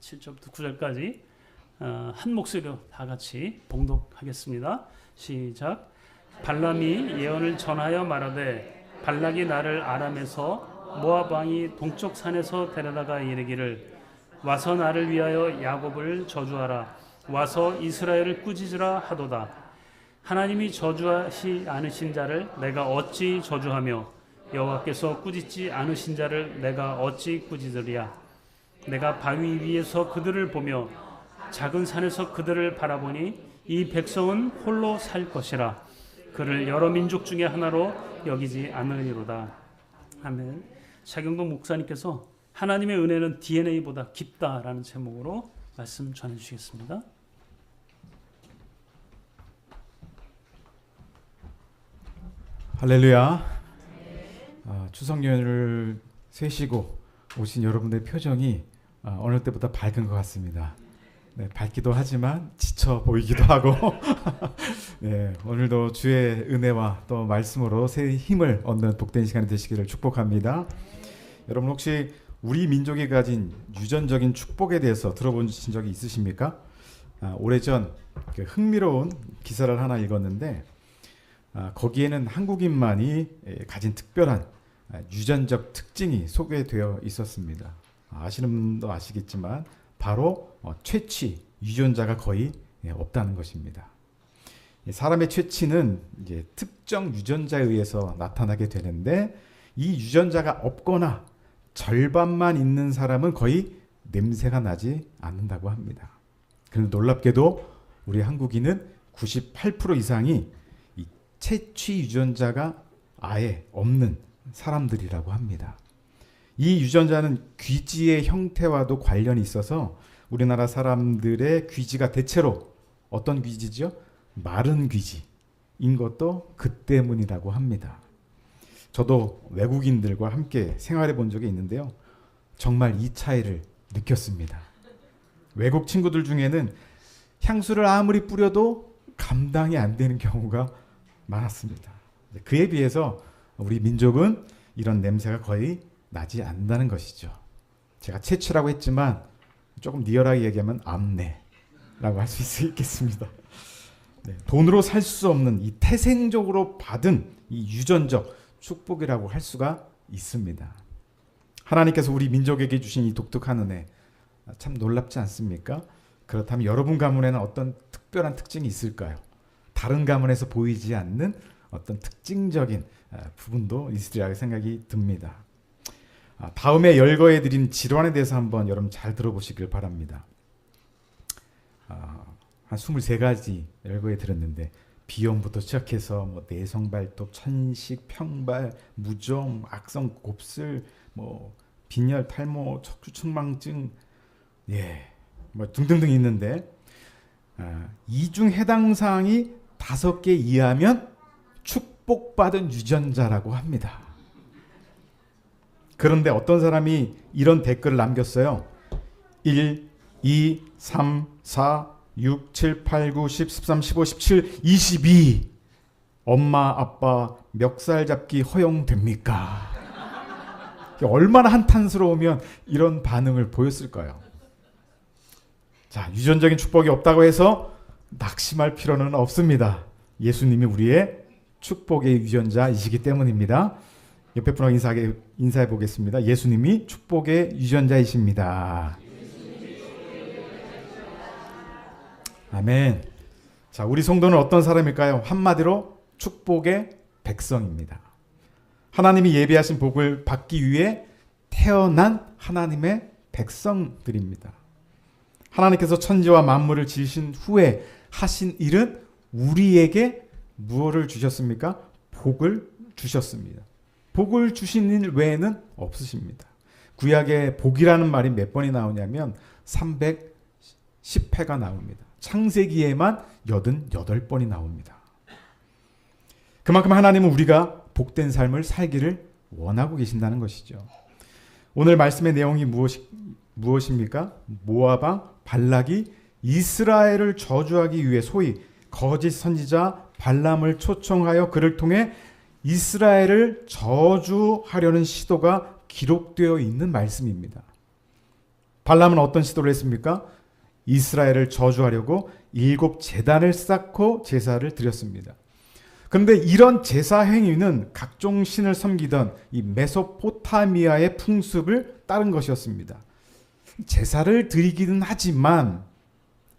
7절부터 9절까지 한 목소리로 다 같이 봉독하겠습니다. 시작. 발람이 예언을 전하여 말하되 발락이 나를 아람에서 모압 왕이 동쪽 산에서 데려다가 이르기를 와서 나를 위하여 야곱을 저주하라 와서 이스라엘을 꾸짖으라 하도다. 하나님이 저주하시 않으신 자를 내가 어찌 저주하며 여호와께서 꾸짖지 않으신 자를 내가 어찌 꾸짖으리야. 내가 바위 위에서 그들을 보며 작은 산에서 그들을 바라보니 이 백성은 홀로 살 것이라. 그를 여러 민족 중에 하나로 여기지 않으리로다. 아멘. 차경동 목사님께서 하나님의 은혜는 DNA보다 깊다라는 제목으로 말씀 전해주시겠습니다. 할렐루야. 추석 연휴를 쇠시고 오신 여러분들의 표정이 어느 때보다 밝은 것 같습니다. 네, 밝기도 하지만 지쳐 보이기도 하고 네, 오늘도 주의 은혜와 또 말씀으로 새 힘을 얻는 복된 시간이 되시기를 축복합니다. 여러분 혹시 우리 민족이 가진 유전적인 축복에 대해서 들어보신 적이 있으십니까? 오래전 흥미로운 기사를 하나 읽었는데 거기에는 한국인만이 가진 특별한 유전적 특징이 소개되어 있었습니다. 아시는 분도 아시겠지만 바로 최취 유전자가 거의 없다는 것입니다. 사람의 최취는 이제 특정 유전자에 의해서 나타나게 되는데 이 유전자가 없거나 절반만 있는 사람은 거의 냄새가 나지 않는다고 합니다. 그런데 놀랍게도 우리 한국인은 98% 이상이 이 채취 유전자가 아예 없는 사람들이라고 합니다. 이 유전자는 귀지의 형태와도 관련이 있어서 우리나라 사람들의 귀지가 대체로 어떤 귀지죠? 마른 귀지인 것도 그 때문이라고 합니다. 저도 외국인들과 함께 생활해 본 적이 있는데요. 정말 이 차이를 느꼈습니다. 외국 친구들 중에는 향수를 아무리 뿌려도 감당이 안 되는 경우가 많았습니다. 그에 비해서 우리 민족은 이런 냄새가 거의 나지 않는다는 것이죠. 제가 채취라고 했지만 조금 리얼하게 얘기하면 암내라고 할 수 있겠습니다. 네, 돈으로 살 수 없는 이 태생적으로 받은 이 유전적 축복이라고 할 수가 있습니다. 하나님께서 우리 민족에게 주신 이 독특한 은혜 참 놀랍지 않습니까? 그렇다면 여러분 가문에는 어떤 특별한 특징이 있을까요? 다른 가문에서 보이지 않는 어떤 특징적인 부분도 있으리라고 생각이 듭니다. 다음에 열거해 드린 질환에 대해서 한번 여러분 잘 들어보시길 바랍니다. 한 23가지 열거해 드렸는데 비염부터 시작해서 뭐 내성발톱, 천식, 평발, 무좀, 악성 곱슬, 뭐 빈혈, 탈모, 척추측망증, 뭐 등등등 있는데 이 중 해당 사항이 5개 이하면 축복받은 유전자라고 합니다. 그런데 어떤 사람이 이런 댓글을 남겼어요. 1, 2, 3, 4, 6, 7, 8, 9, 10, 13, 15, 17, 22 엄마, 아빠 멱살 잡기 허용됩니까? 얼마나 한탄스러우면 이런 반응을 보였을까요? 자, 유전적인 축복이 없다고 해서 낙심할 필요는 없습니다. 예수님이 우리의 축복의 유전자이시기 때문입니다. 옆에 분하고 인사해 보겠습니다. 예수님이 축복의 유전자이십니다. 아멘. 자, 우리 성도는 어떤 사람일까요? 한마디로 축복의 백성입니다. 하나님이 예비하신 복을 받기 위해 태어난 하나님의 백성들입니다. 하나님께서 천지와 만물을 지으신 후에 하신 일은 우리에게 무엇을 주셨습니까? 복을 주셨습니다. 복을 주신 일 외에는 없으십니다. 구약에 복이라는 말이 몇 번이 나오냐면 310회가 나옵니다. 창세기에만 88번이 나옵니다. 그만큼 하나님은 우리가 복된 삶을 살기를 원하고 계신다는 것이죠. 오늘 말씀의 내용이 무엇입니까? 모압 왕 발락이 이스라엘을 저주하기 위해 소위 거짓 선지자 발람을 초청하여 그를 통해 이스라엘을 저주하려는 시도가 기록되어 있는 말씀입니다. 발람은 어떤 시도를 했습니까? 이스라엘을 저주하려고 7 제단을 쌓고 제사를 드렸습니다. 그런데 이런 제사 행위는 각종 신을 섬기던 이 메소포타미아의 풍습을 따른 것이었습니다. 제사를 드리기는 하지만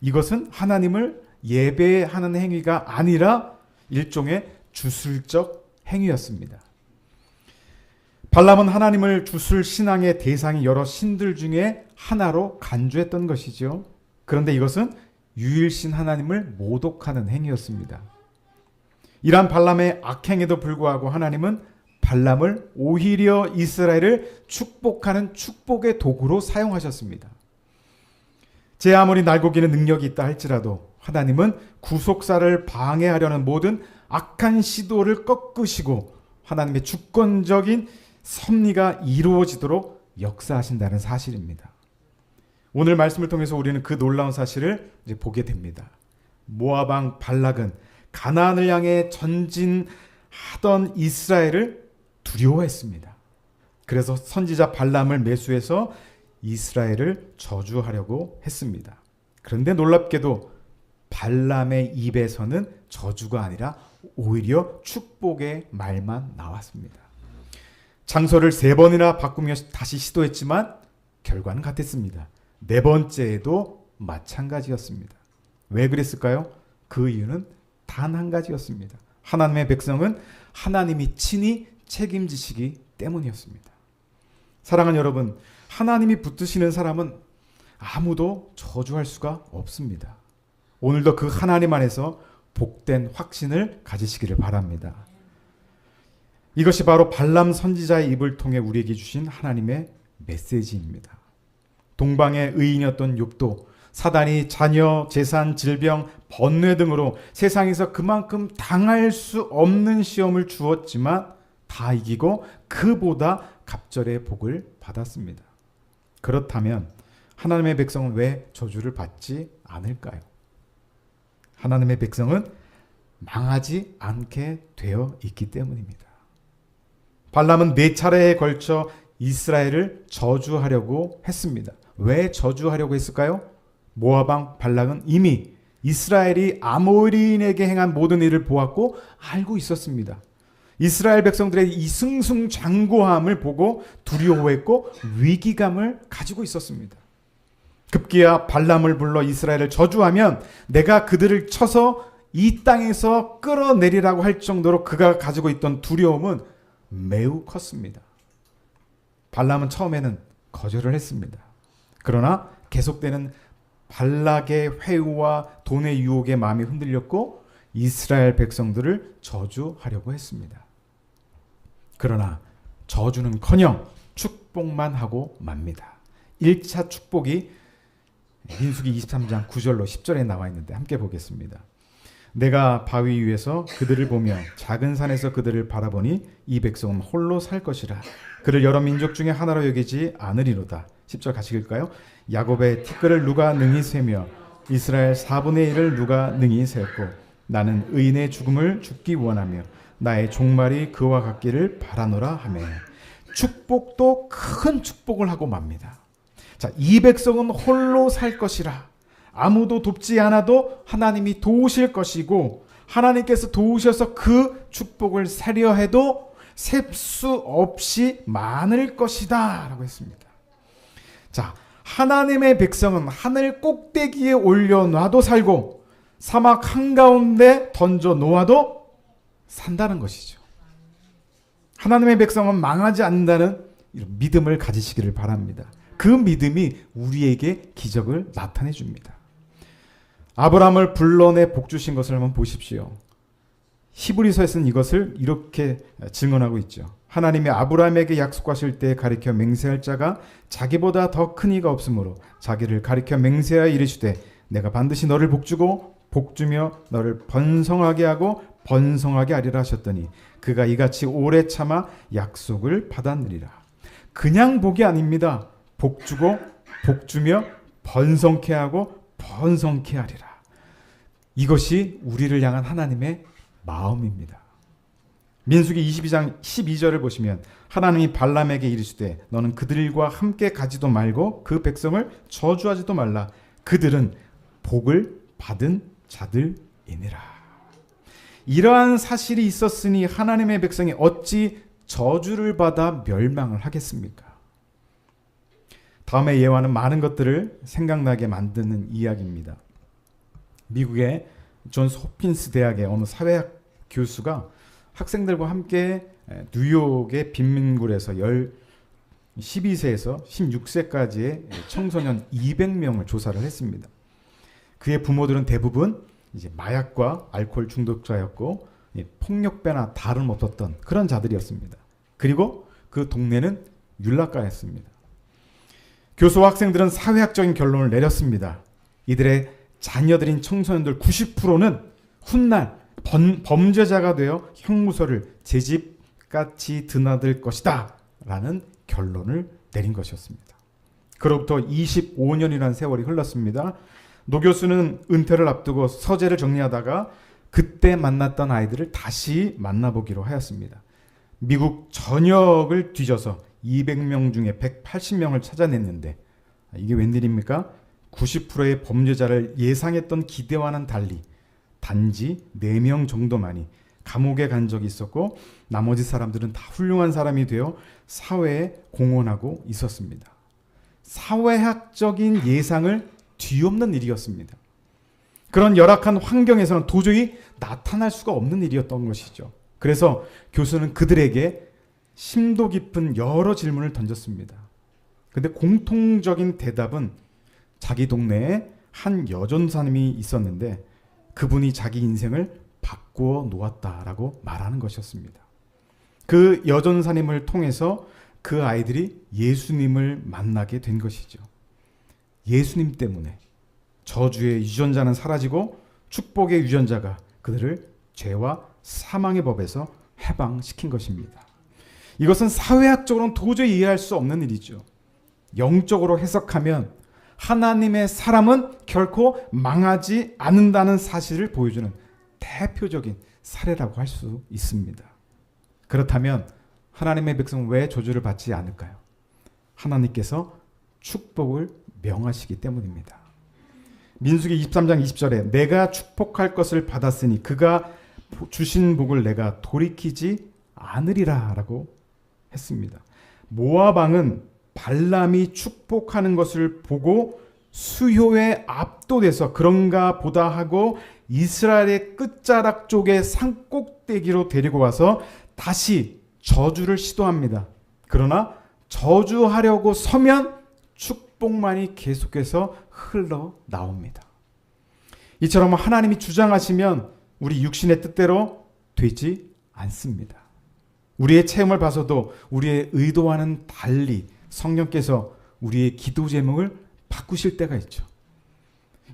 이것은 하나님을 예배하는 행위가 아니라 일종의 주술적 행위였습니다. 발람은 하나님을 주술 신앙의 대상이 여러 신들 중에 하나로 간주했던 것이죠. 그런데 이것은 유일신 하나님을 모독하는 행위였습니다. 이러한 발람의 악행에도 불구하고 하나님은 발람을 오히려 이스라엘을 축복하는 축복의 도구로 사용하셨습니다. 제 아무리 날고기는 능력이 있다 할지라도 하나님은 구속사를 방해하려는 모든 악한 시도를 꺾으시고 하나님의 주권적인 섭리가 이루어지도록 역사하신다는 사실입니다. 오늘 말씀을 통해서 우리는 그 놀라운 사실을 이제 보게 됩니다. 모압 왕 발락은 가나안을 향해 전진하던 이스라엘을 두려워했습니다. 그래서 선지자 발람을 매수해서 이스라엘을 저주하려고 했습니다. 그런데 놀랍게도 발람의 입에서는 저주가 아니라 오히려 축복의 말만 나왔습니다. 장소를 3번이나 바꾸며 다시 시도했지만 결과는 같았습니다. 4번째에도 마찬가지였습니다. 왜 그랬을까요? 그 이유는 단 한 가지였습니다. 하나님의 백성은 하나님이 친히 책임지시기 때문이었습니다. 사랑하는 여러분, 하나님이 붙드시는 사람은 아무도 저주할 수가 없습니다. 오늘도 그 하나님 안에서 복된 확신을 가지시기를 바랍니다. 이것이 바로 발람 선지자의 입을 통해 우리에게 주신 하나님의 메시지입니다. 동방의 의인이었던 욥도 사단이 자녀, 재산, 질병, 번뇌 등으로 세상에서 그만큼 당할 수 없는 시험을 주었지만 다 이기고 그보다 갑절의 복을 받았습니다. 그렇다면 하나님의 백성은 왜 저주를 받지 않을까요? 하나님의 백성은 망하지 않게 되어 있기 때문입니다. 발람은 4차례에 걸쳐 이스라엘을 저주하려고 했습니다. 왜 저주하려고 했을까요? 모압 왕 발락은 이미 이스라엘이 아모리인에게 행한 모든 일을 보았고 알고 있었습니다. 이스라엘 백성들의 이 승승장구함을 보고 두려워했고 위기감을 가지고 있었습니다. 급기야 발람을 불러 이스라엘을 저주하면 내가 그들을 쳐서 이 땅에서 끌어내리라고 할 정도로 그가 가지고 있던 두려움은 매우 컸습니다. 발람은 처음에는 거절을 했습니다. 그러나 계속되는 발락의 회유와 돈의 유혹에 마음이 흔들렸고 이스라엘 백성들을 저주하려고 했습니다. 그러나 저주는커녕 축복만 하고 맙니다. 1차 축복이 민수기 23장 9절로 10절에 나와 있는데 함께 보겠습니다. 내가 바위 위에서 그들을 보며 작은 산에서 그들을 바라보니 이 백성은 홀로 살 것이라. 그를 여러 민족 중에 하나로 여기지 않으리로다. 10절 같이 읽을까요? 야곱의 티끌을 누가 능히 세며 이스라엘 4분의 1을 누가 능히 셀고 나는 의인의 죽음을 죽기 원하며 나의 종말이 그와 같기를 바라노라 하며 축복도 큰 축복을 하고 맙니다. 자, 이 백성은 홀로 살 것이라. 아무도 돕지 않아도 하나님이 도우실 것이고 하나님께서 도우셔서 그 축복을 세려 해도 셀 수 없이 많을 것이다 라고 했습니다. 자, 하나님의 백성은 하늘 꼭대기에 올려놔도 살고 사막 한가운데 던져 놓아도 산다는 것이죠. 하나님의 백성은 망하지 않는다는 이런 믿음을 가지시기를 바랍니다. 그 믿음이 우리에게 기적을 나타내 줍니다. 아브라함을 불러내 복 주신 것을 한번 보십시오. 히브리서에서는 이것을 이렇게 증언하고 있죠. 하나님이 아브라함에게 약속하실 때 가리켜 맹세할 자가 자기보다 더 큰 이가 없으므로 자기를 가리켜 맹세하여 이르시되 내가 반드시 너를 복주고 복주며 너를 번성하게 하고 번성하게 하리라 하셨더니 그가 이같이 오래 참아 약속을 받았느니라. 그냥 복이 아닙니다. 복주고 복주며 번성케 하고 번성케 하리라. 이것이 우리를 향한 하나님의 마음입니다. 민수기 22장 12절을 보시면 하나님이 발람에게 이르시되 너는 그들과 함께 가지도 말고 그 백성을 저주하지도 말라. 그들은 복을 받은 자들이니라. 이러한 사실이 있었으니 하나님의 백성이 어찌 저주를 받아 멸망을 하겠습니까? 다음의 예화는 많은 것들을 생각나게 만드는 이야기입니다. 미국의 존스 호핀스 대학의 어느 사회학 교수가 학생들과 함께 뉴욕의 빈민굴에서 12세에서 16세까지의 청소년 200명을 조사를 했습니다. 그의 부모들은 대부분 이제 마약과 알코올 중독자였고 폭력배나 다름없었던 그런 자들이었습니다. 그리고 그 동네는 율락가였습니다. 교수와 학생들은 사회학적인 결론을 내렸습니다. 이들의 자녀들인 청소년들 90%는 훗날 범죄자가 되어 형무소를 제 집같이 드나들 것이다 라는 결론을 내린 것이었습니다. 그로부터 25년이라는 세월이 흘렀습니다. 노 교수는 은퇴를 앞두고 서재를 정리하다가 그때 만났던 아이들을 다시 만나보기로 하였습니다. 미국 전역을 뒤져서 200명 중에 180명을 찾아냈는데 이게 웬일입니까? 90%의 범죄자를 예상했던 기대와는 달리 단지 4명 정도만이 감옥에 간 적이 있었고 나머지 사람들은 다 훌륭한 사람이 되어 사회에 공헌하고 있었습니다. 사회학적인 예상을 뒤엎는 일이었습니다. 그런 열악한 환경에서는 도저히 나타날 수가 없는 일이었던 것이죠. 그래서 교수는 그들에게 심도 깊은 여러 질문을 던졌습니다. 근데 공통적인 대답은 자기 동네에 한 여전사님이 있었는데 그분이 자기 인생을 바꾸어 놓았다라고 말하는 것이었습니다. 그 여전사님을 통해서 그 아이들이 예수님을 만나게 된 것이죠. 예수님 때문에 저주의 유전자는 사라지고 축복의 유전자가 그들을 죄와 사망의 법에서 해방시킨 것입니다. 이것은 사회학적으로는 도저히 이해할 수 없는 일이죠. 영적으로 해석하면 하나님의 사람은 결코 망하지 않는다는 사실을 보여주는 대표적인 사례라고 할 수 있습니다. 그렇다면 하나님의 백성은 왜 저주를 받지 않을까요? 하나님께서 축복을 명하시기 때문입니다. 민수기 23장 20절에 내가 축복할 것을 받았으니 그가 주신 복을 내가 돌이키지 않으리라 라고 했습니다. 모압 왕은 발람이 축복하는 것을 보고 수효에 압도돼서 그런가 보다 하고 이스라엘의 끝자락 쪽에 산꼭대기로 데리고 와서 다시 저주를 시도합니다. 그러나 저주하려고 서면 축복만이 계속해서 흘러나옵니다. 이처럼 하나님이 주장하시면 우리 육신의 뜻대로 되지 않습니다. 우리의 체험을 봐서도 우리의 의도와는 달리 성령께서 우리의 기도 제목을 바꾸실 때가 있죠.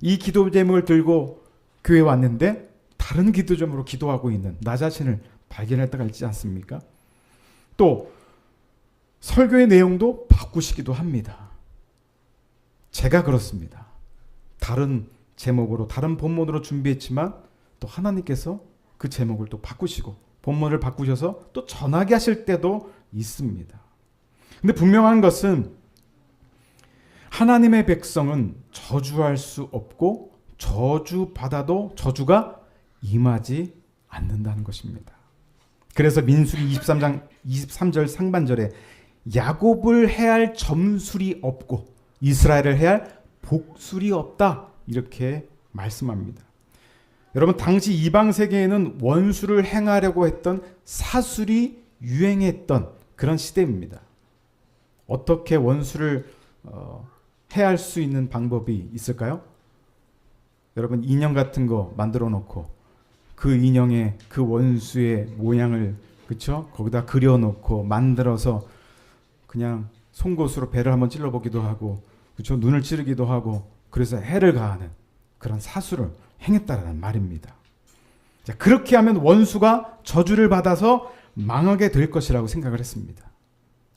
이 기도 제목을 들고 교회에 왔는데 다른 기도 제목으로 기도하고 있는 나 자신을 발견할 때가 있지 않습니까? 또 설교의 내용도 바꾸시기도 합니다. 제가 그렇습니다. 다른 제목으로 다른 본문으로 준비했지만 또 하나님께서 그 제목을 또 바꾸시고 본문을 바꾸셔서 또 전하게 하실 때도 있습니다. 근데 분명한 것은 하나님의 백성은 저주할 수 없고 저주받아도 저주가 임하지 않는다는 것입니다. 그래서 민수기 23장 23절 상반절에 야곱을 해할 점술이 없고 이스라엘을 해할 복술이 없다 이렇게 말씀합니다. 여러분 당시 이방 세계에는 원수를 행하려고 했던 사술이 유행했던 그런 시대입니다. 어떻게 원수를 해할 수 있는 방법이 있을까요? 여러분 인형 같은 거 만들어 놓고 그 인형에 그 원수의 모양을 그쵸? 거기다 그려 놓고 만들어서 그냥 송곳으로 배를 한번 찔러 보기도 하고 그쵸? 눈을 찌르기도 하고 그래서 해를 가하는 그런 사술을 행했다라는 말입니다. 자, 그렇게 하면 원수가 저주를 받아서 망하게 될 것이라고 생각을 했습니다.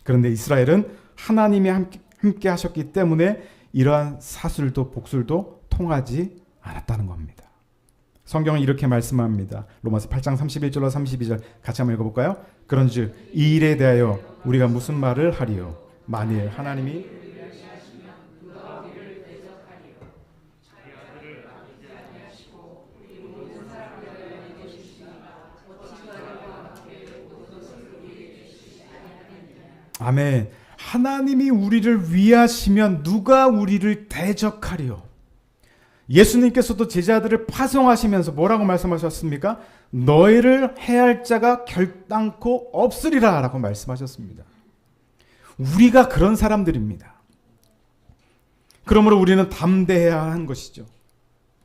그런데 이스라엘은 하나님이 함께 하셨기 때문에 이러한 사술도 복술도 통하지 않았다는 겁니다. 성경은 이렇게 말씀합니다. 로마서 8장 31절로 32절 같이 한번 읽어볼까요? 그런즉 이 일에 대하여 우리가 무슨 말을 하리요? 만일 하나님이 아멘. 하나님이 우리를 위하시면 누가 우리를 대적하리요? 예수님께서도 제자들을 파송하시면서 뭐라고 말씀하셨습니까? 너희를 해할 자가 결단코 없으리라 라고 말씀하셨습니다. 우리가 그런 사람들입니다. 그러므로 우리는 담대해야 하는 것이죠.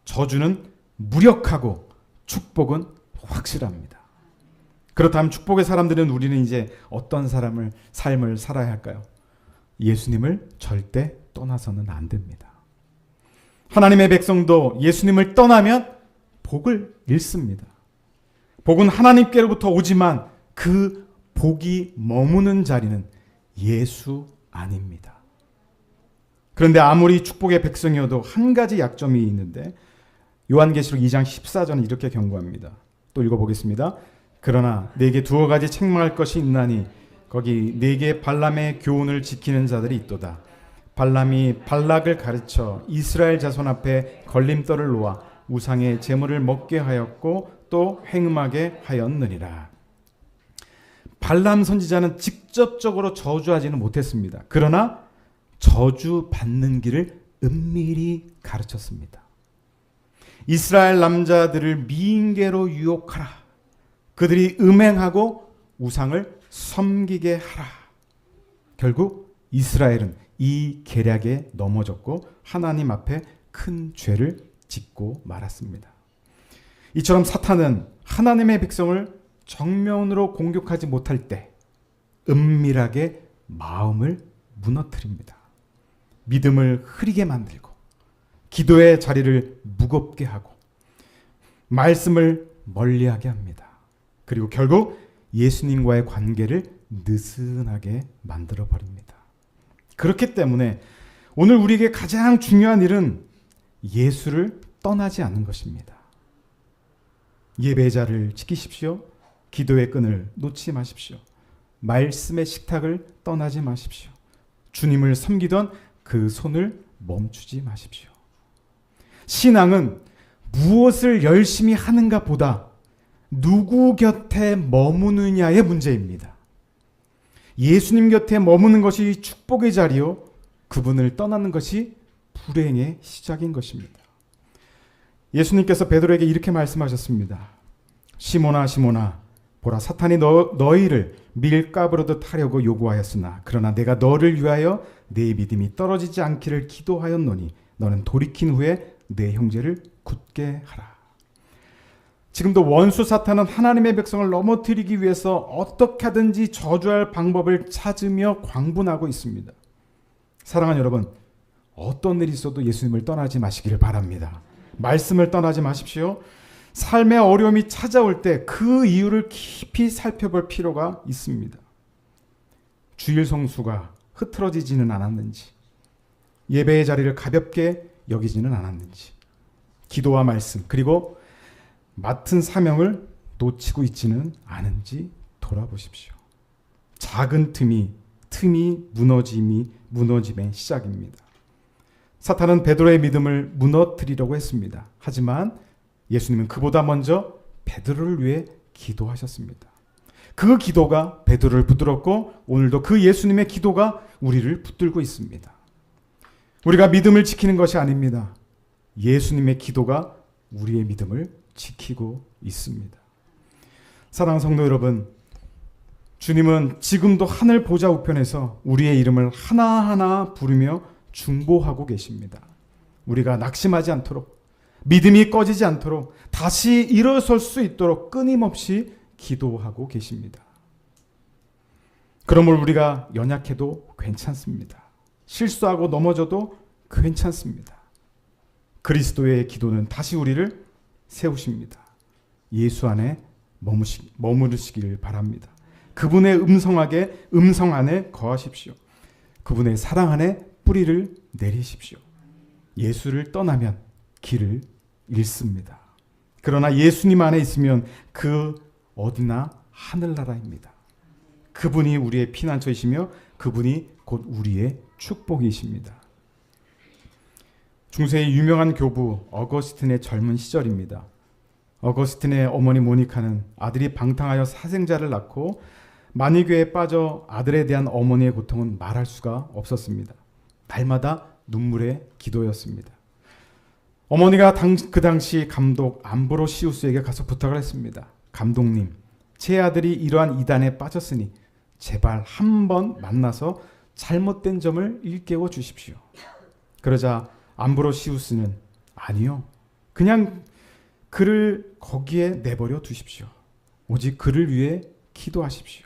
저주는 무력하고 축복은 확실합니다. 그렇다면 축복의 사람들은 우리는 이제 어떤 삶을 살아야 할까요? 예수님을 절대 떠나서는 안 됩니다. 하나님의 백성도 예수님을 떠나면 복을 잃습니다. 복은 하나님께로부터 오지만 그 복이 머무는 자리는 예수 아닙니다. 그런데 아무리 축복의 백성이어도 한 가지 약점이 있는데 요한계시록 2장 14절은 이렇게 경고합니다. 또 읽어보겠습니다. 그러나 네게 두어 가지 책망할 것이 있나니 거기 네게 발람의 교훈을 지키는 자들이 있도다. 발람이 발락을 가르쳐 이스라엘 자손 앞에 걸림돌을 놓아 우상의 제물을 먹게 하였고 또 행음하게 하였느니라. 발람 선지자는 직접적으로 저주하지는 못했습니다. 그러나 저주받는 길을 은밀히 가르쳤습니다. 이스라엘 남자들을 미인계로 유혹하라. 그들이 음행하고 우상을 섬기게 하라. 결국 이스라엘은 이 계략에 넘어졌고 하나님 앞에 큰 죄를 짓고 말았습니다. 이처럼 사탄은 하나님의 백성을 정면으로 공격하지 못할 때 은밀하게 마음을 무너뜨립니다. 믿음을 흐리게 만들고 기도의 자리를 무겁게 하고 말씀을 멀리하게 합니다. 그리고 결국 예수님과의 관계를 느슨하게 만들어버립니다. 그렇기 때문에 오늘 우리에게 가장 중요한 일은 예수를 떠나지 않는 것입니다. 예배의 자리를 지키십시오. 기도의 끈을 놓지 마십시오. 말씀의 식탁을 떠나지 마십시오. 주님을 섬기던 그 손을 멈추지 마십시오. 신앙은 무엇을 열심히 하는가 보다 누구 곁에 머무느냐의 문제입니다. 예수님 곁에 머무는 것이 축복의 자리요, 그분을 떠나는 것이 불행의 시작인 것입니다. 예수님께서 베드로에게 이렇게 말씀하셨습니다. 시몬아 시몬아 보라 사탄이 너희를 밀가부르듯 하려고 요구하였으나 그러나 내가 너를 위하여 내 믿음이 떨어지지 않기를 기도하였노니 너는 돌이킨 후에 내 형제를 굳게 하라. 지금도 원수 사탄은 하나님의 백성을 넘어뜨리기 위해서 어떻게 하든지 저주할 방법을 찾으며 광분하고 있습니다. 사랑하는 여러분, 어떤 일이 있어도 예수님을 떠나지 마시기를 바랍니다. 말씀을 떠나지 마십시오. 삶의 어려움이 찾아올 때 그 이유를 깊이 살펴볼 필요가 있습니다. 주일 성수가 흐트러지지는 않았는지, 예배의 자리를 가볍게 여기지는 않았는지, 기도와 말씀 그리고 맡은 사명을 놓치고 있지는 않은지 돌아보십시오. 작은 틈이 무너짐의 시작입니다. 사탄은 베드로의 믿음을 무너뜨리려고 했습니다. 하지만 예수님은 그보다 먼저 베드로를 위해 기도하셨습니다. 그 기도가 베드로를 붙들었고 오늘도 그 예수님의 기도가 우리를 붙들고 있습니다. 우리가 믿음을 지키는 것이 아닙니다. 예수님의 기도가 우리의 믿음을 지키고 있습니다. 사랑하는 성도 여러분, 주님은 지금도 하늘 보좌 우편에서 우리의 이름을 하나하나 부르며 중보하고 계십니다. 우리가 낙심하지 않도록, 믿음이 꺼지지 않도록, 다시 일어설 수 있도록 끊임없이 기도하고 계십니다. 그러므로 우리가 연약해도 괜찮습니다. 실수하고 넘어져도 괜찮습니다. 그리스도의 기도는 다시 우리를 세우십니다. 예수 안에 머무르시기를 바랍니다. 그분의 음성 안에 거하십시오. 그분의 사랑 안에 뿌리를 내리십시오. 예수를 떠나면 길을 잃습니다. 그러나 예수님 안에 있으면 그 어디나 하늘나라입니다. 그분이 우리의 피난처이시며 그분이 곧 우리의 축복이십니다. 중세의 유명한 교부 어거스틴의 젊은 시절입니다. 어거스틴의 어머니 모니카는 아들이 방탕하여 사생자를 낳고 만이교에 빠져 아들에 대한 어머니의 고통은 말할 수가 없었습니다. 날마다 눈물의 기도였습니다. 어머니가 그 당시 감독 암브로시우스에게 가서 부탁을 했습니다. 감독님, 제 아들이 이러한 이단에 빠졌으니 제발 한 번 만나서 잘못된 점을 일깨워 주십시오. 그러자 암브로시우스는 아니요, 그냥 그를 거기에 내버려 두십시오. 오직 그를 위해 기도하십시오.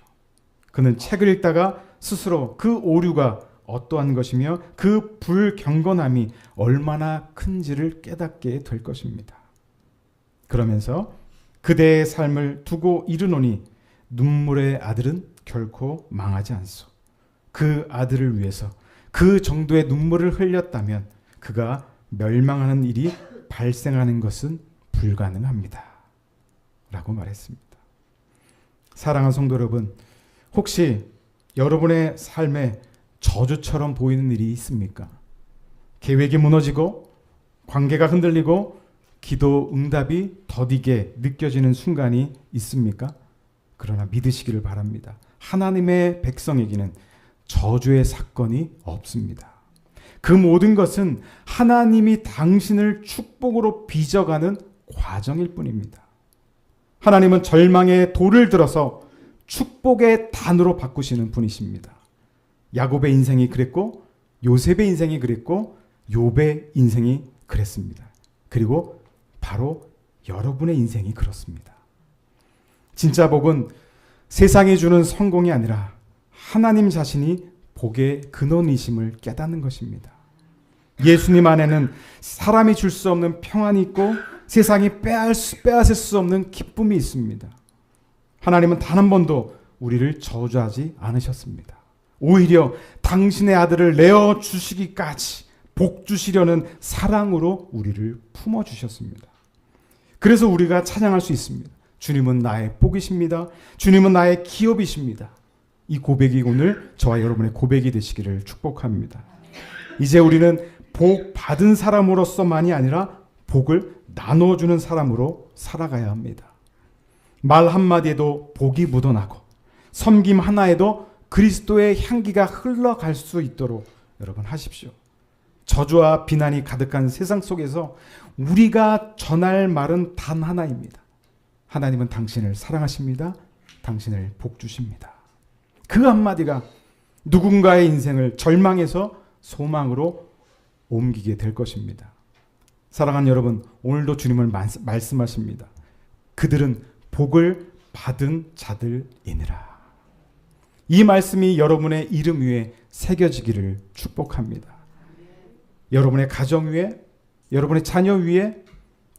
그는 책을 읽다가 스스로 그 오류가 어떠한 것이며 그 불경건함이 얼마나 큰지를 깨닫게 될 것입니다. 그러면서 그대의 삶을 두고 이르노니 눈물의 아들은 결코 망하지 않소. 그 아들을 위해서 그 정도의 눈물을 흘렸다면 그가 멸망하는 일이 발생하는 것은 불가능합니다. 라고 말했습니다. 사랑하는 성도 여러분, 혹시 여러분의 삶에 저주처럼 보이는 일이 있습니까? 계획이 무너지고 관계가 흔들리고 기도 응답이 더디게 느껴지는 순간이 있습니까? 그러나 믿으시기를 바랍니다. 하나님의 백성에게는 저주의 사건이 없습니다. 그 모든 것은 하나님이 당신을 축복으로 빚어가는 과정일 뿐입니다. 하나님은 절망의 돌을 들어서 축복의 단으로 바꾸시는 분이십니다. 야곱의 인생이 그랬고 요셉의 인생이 그랬고 욥의 인생이 그랬습니다. 그리고 바로 여러분의 인생이 그렇습니다. 진짜 복은 세상이 주는 성공이 아니라 하나님 자신이 복의 근원이심을 깨닫는 것입니다. 예수님 안에는 사람이 줄 수 없는 평안이 있고 세상이 빼앗을 수 없는 기쁨이 있습니다. 하나님은 단 한 번도 우리를 저주하지 않으셨습니다. 오히려 당신의 아들을 내어 주시기까지 복 주시려는 사랑으로 우리를 품어 주셨습니다. 그래서 우리가 찬양할 수 있습니다. 주님은 나의 복이십니다. 주님은 나의 기업이십니다. 이 고백이 오늘 저와 여러분의 고백이 되시기를 축복합니다. 이제 우리는 복 받은 사람으로서만이 아니라 복을 나눠주는 사람으로 살아가야 합니다. 말 한마디에도 복이 묻어나고 섬김 하나에도 그리스도의 향기가 흘러갈 수 있도록 여러분 하십시오. 저주와 비난이 가득한 세상 속에서 우리가 전할 말은 단 하나입니다. 하나님은 당신을 사랑하십니다. 당신을 복 주십니다. 그 한마디가 누군가의 인생을 절망에서 소망으로 옮기게 될 것입니다. 사랑하는 여러분, 오늘도 주님은 말씀하십니다. 그들은 복을 받은 자들이니라. 이 말씀이 여러분의 이름 위에 새겨지기를 축복합니다. 여러분의 가정 위에, 여러분의 자녀 위에,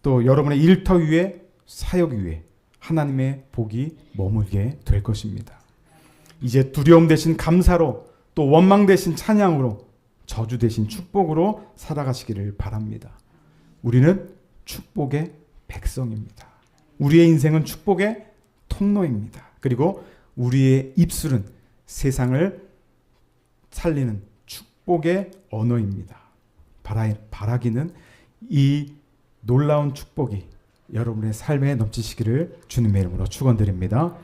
또 여러분의 일터 위에, 사역 위에 하나님의 복이 머물게 될 것입니다. 이제 두려움 대신 감사로, 또 원망 대신 찬양으로, 저주 대신 축복으로 살아가시기를 바랍니다. 우리는 축복의 백성입니다. 우리의 인생은 축복의 통로입니다. 그리고 우리의 입술은 세상을 살리는 축복의 언어입니다. 바라기는 이 놀라운 축복이 여러분의 삶에 넘치시기를 주님의 이름으로 축원드립니다.